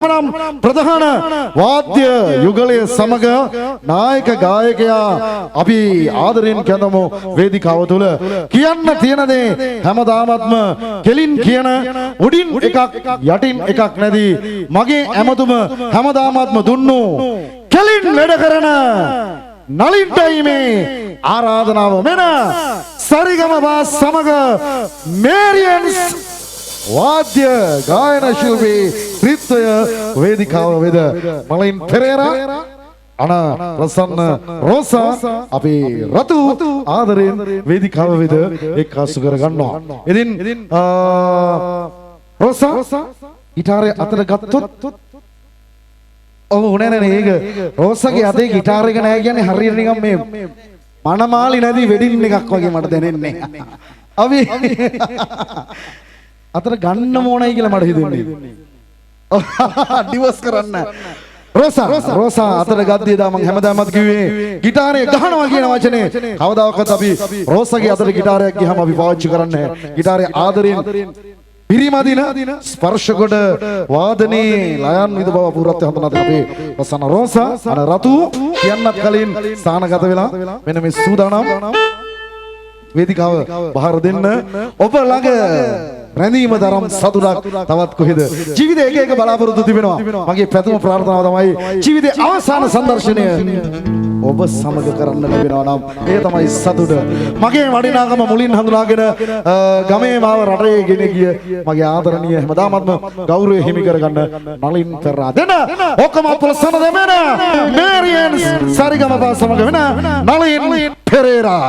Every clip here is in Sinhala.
ප්‍රධාන වාද්‍ය යුගලයේ සමග නායක ගායකයා අපි ආදරෙන් කැඳමු වේදිකාව තුල කියන්න තියෙන දේ හැමදාමත්ම කෙලින් කියන උඩින් එකක් යටින් එකක් නැති මගේ ඇමතුම හැමදාමත්ම දුන්නු කෙලින් වැඩ කරන නලින්ටයි මේ ආරාධනාව මෙන සරිගම බාස් සමග මේරියන්ස් वाद्य गायन शिल्पी नृत्य वेदिकाव वेद मलिन पेरेरा अना प्रसन्न रोसा अभी रतु आदरेन वेदिकाव वेद एक सुगर गन्नो इदिन रोसा गिटारे अतर गत्तुत ඔව් නේ නේ ඒක රෝසගේ අතේ ගිටාර එක නැහැ කියන්නේ හරියට නිකන් මේ මනමාලි නැති වෙඩින් එකක් වගේ මට දැනෙන්නේ අපි අතර ගන්න ඕනයි කියලා මට හිතෙන්නේ. ඩිවෝස් කරන්න. රෝසා අතර ගද්දී දා මම හැමදාමත් කිව්වේ ගිටාරේ ගහනවා කියන වචනේ. කවදාකවත් අපි රෝසගේ අතර ගිටාරයක් ගියම අපි පාවිච්චි කරන්නේ නැහැ. ගිටාරේ ආදරෙන් පිරිමදින ස්පර්ශ කොට වාදනයේ ලයන් විද බව පුරත් හඳුනාගන්න අපේ රසන රෝසා අන රතු කියන්නත් කලින් ස්ථානගත වෙලා මෙන්න මේ සූදානම් වේදිකාව බහර දෙන්න ඔබ ළඟ රැඳීම තරම් සතුටක් තවත් කොහෙද ජීවිතේ එක එක බලාපොරොත්තු තිබෙනවා මගේ ප්‍රථම ප්‍රාර්ථනාව තමයි ජීවිතේ අවසාන සංදර්ශනය ඔබ සමග කරන්න ලැබෙනවා නම් ඒ තමයි සතුට මගේ වටිනාකම මුලින් හඳුනාගෙන ගමේ මාව රටේ ගෙන ගිය මගේ ආදරණීය හැමදාමත්ම ගෞරවය හිමි කරගන්න නලින් පෙරා දෙන ඔක්කොම ප්‍රසන්න දෙමන මේරියන්ස් සරිගම බා සමග වෙන නලින් පෙරේරා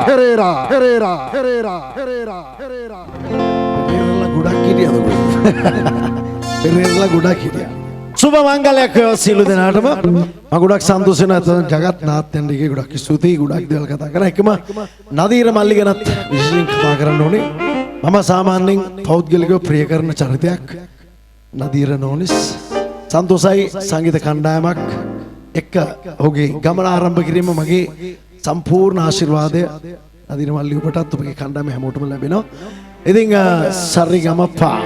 ගොඩක් හිටියද පෙරේරලා ගොඩක් හිටියා සුබ මංගලයක් සියලු දෙනාටම මම ගොඩක් සන්තෝෂ වෙනවා ජගත් නාට්‍යන්ටගේ ගොඩක් ස්තුතියි ගොඩක් දේවල් කතා කරා එකම නදීර මල්ලි ගැනත් විශේෂයෙන් කතා කරන්න ඕනේ මම සාමාන්‍යයෙන් පෞද්ගලිකව ප්‍රිය කරන චරිතයක් නදීර නෝනිස් සන්තෝෂයි සංගීත කණ්ඩායමක් එක්ක ඔහුගේ ගමන ආරම්භ කිරීම මගේ සම්පූර්ණ ආශිර්වාදය නදීර මල්ලි ඔබටත් ඔබගේ කණ්ඩායම හැමෝටම ලැබෙනවා ඉතින් සරිගමපා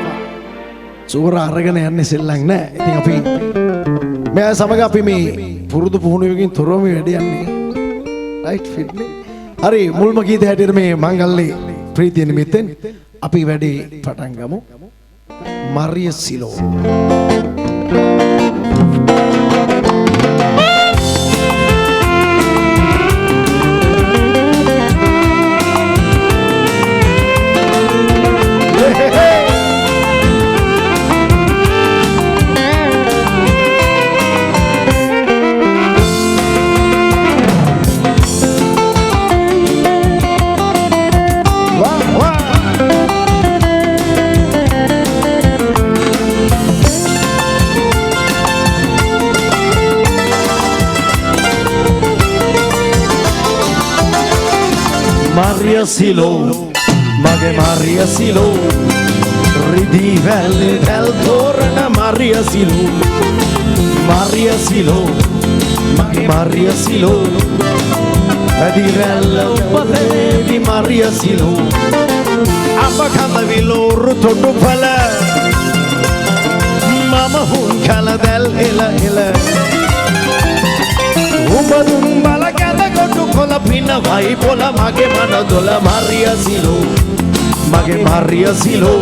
සුවර අරගෙන යන්නේ සෙල්ලම් නෑ. ඉතින් අපි මේ සමග අපි මේ පුරුදු පුහුණුවකින් තොරව මේ වැඩ යන්නේ. රයිට් ෆිට්නේ. හරි මුල්ම ගීත හැටියට මේ මංගල්‍ය ප්‍රීතිය නිමිත්තෙන් අපි වැඩේ පටන් ගමු. මරිය සිලෝ Maria Silo, mage Maria Silo, ridi velle del torna Maria Silo, Maria Silo, mage Maria Silo, ridi velle patevi Maria Silo, apa kama vilo rutodu pala, mama hun kala del ela ela, umadum bala kola pina vai pola mage mana dola Maria Silo mage Maria Silo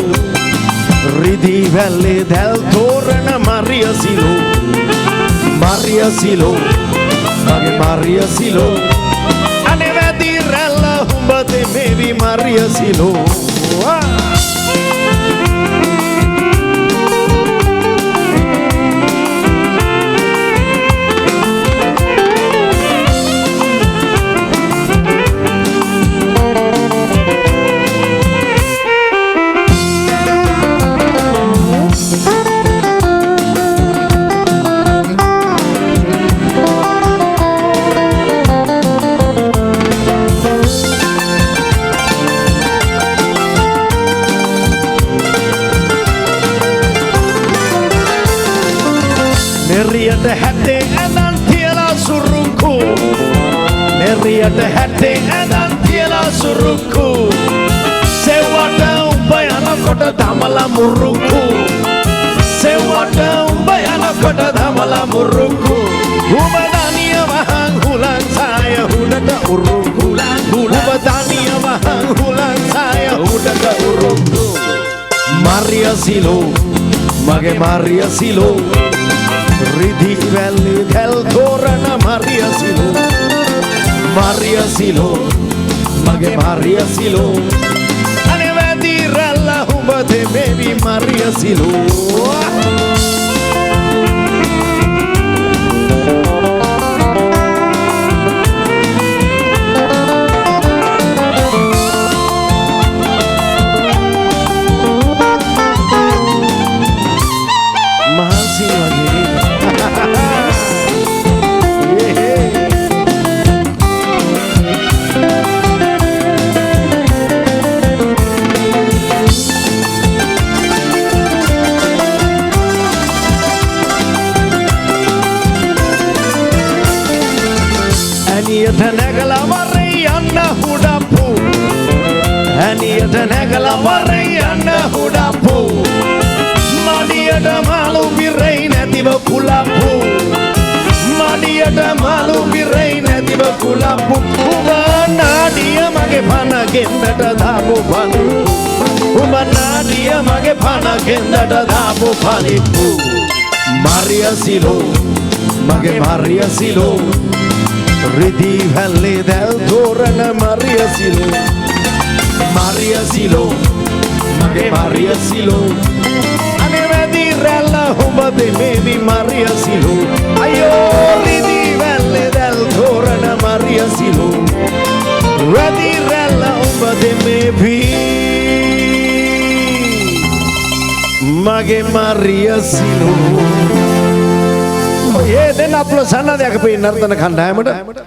ridi velle del torna Maria Silo Maria Silo mage Maria Silo ane vedi rella humbate mevi Maria Silo Neriyata hatte adan tiela surukku Neriyata hatte adan tiela surukku Sewata ubayana kota damala murukku Sewata ubayana කොට දමලා මුරුක්කු ඔබ දනිය වහන් හුලන් සාය උඩට උරුක්කු ඔබ දනිය වහන් හුලන් සාය උඩට උරුක්කු Maria Silo මගේ Maria Silo රිදි වැල්ලේ දැල් තෝරන Maria Silo Maria Silo මගේ Maria Silo අනේ වැදි රැල්ල උඹ දෙමෙවි Maria Silo ඇනියට නැගලා වරේ යන්න හුඩප්පු ඇනියට නැගලා වරේ යන්න හුඩප්පු මඩියට මාළු පිරෙයි නැතිව කුලප්පු මඩියට මාළු පිරෙයි නැතිව කුලප්පු උඹ නාඩිය මගේ පන ගෙන්නට දාපු පනු උඹ නාඩිය මගේ පන ගෙන්නට දාපු පනිප්පු Maria Silo මගේ Maria Silo රිදි වැල්ලේ දැල් තෝරන Maria Silo Maria Silo මගේ Maria Silo අනේ වැදි රැල්ල උඹ දෙමෙවි Maria Silo අයෝ රිදි වැල්ලේ දැල් තෝරන Maria Silo වැදි රැල්ල උඹ දෙමෙවි මගේ Maria Silo ये दिन आप लोग साना देखा पे नर्तन खंडा है मटा